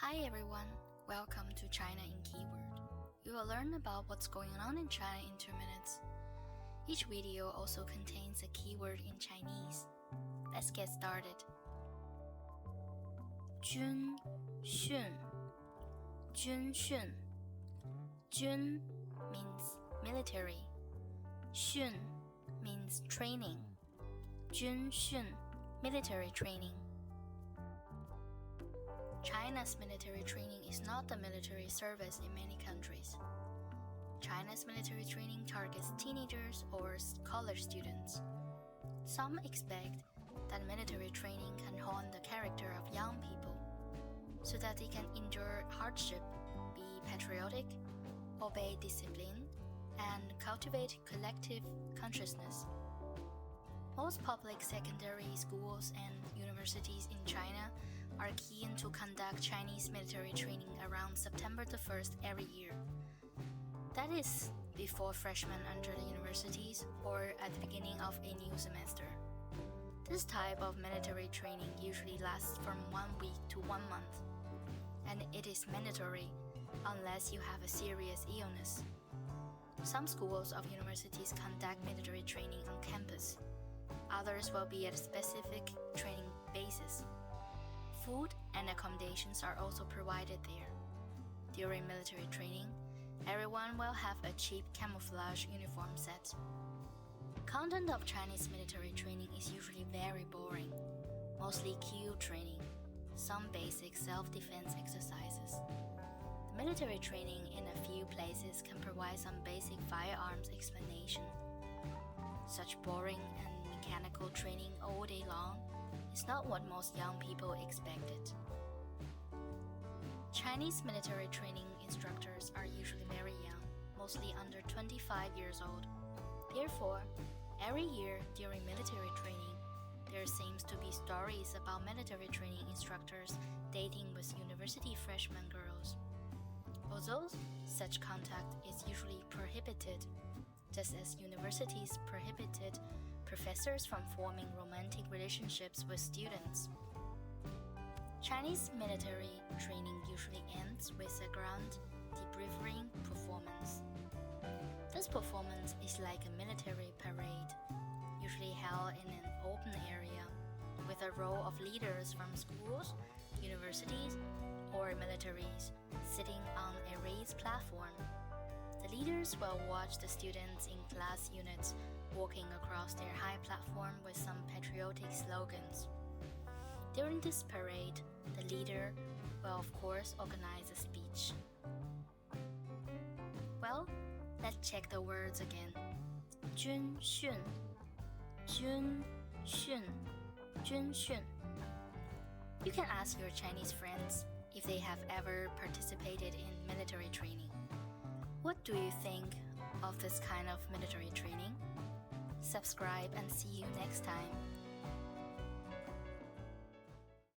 Hi everyone, welcome to China in Keyword. You will learn about what's going on in China in 2 minutes. Each video also contains a keyword in Chinese. Let's get started. Junxun. Junxun. Jun means military. Xun means training. Junxun, military training. China's military training is not the military service in many countries. China's military training targets teenagers or college students. Some expect that military training can hone the character of young people so that they can endure hardship, be patriotic, obey discipline, and cultivate collective consciousness. Most public secondary schools and universities in China are keen to conduct Chinese military training around September the 1st every year. That is, before freshmen enter the universities or at the beginning of a new semester. This type of military training usually lasts from 1 week to 1 month, and it is mandatory unless you have a serious illness. Some schools of universities conduct military training on campus. Others will be at specific training bases. Food and accommodations are also provided there. During military training, everyone will have a cheap camouflage uniform set. Content of Chinese military training is usually very boring, mostly Q training, some basic self-defense exercises. The military training in a few places can provide some basic firearms explanation. Such boring and mechanical training all day long is not what most young people expected. Chinese military training instructors are usually very young, mostly under 25 years old. Therefore, every year during military training, there seems to be stories about military training instructors dating with university freshman girls. Although such contact is usually prohibited, just as universities prohibited professors from forming romantic relationships with students. Chinese military training usually ends with a grand debriefing performance. This performance is like a military parade, usually held in an open area, with a row of leaders from schools, universities, or militaries sitting on a raised platform. The leaders will watch the students in class units walking across their high platform with some patriotic slogans. During this parade, the leader will of course organize a speech. Well, let's check the words again. Junxun, Junxun, Junxun. You can ask your Chinese friends if they have ever participated in military training. What do you think of this kind of military training? Subscribe and see you next time.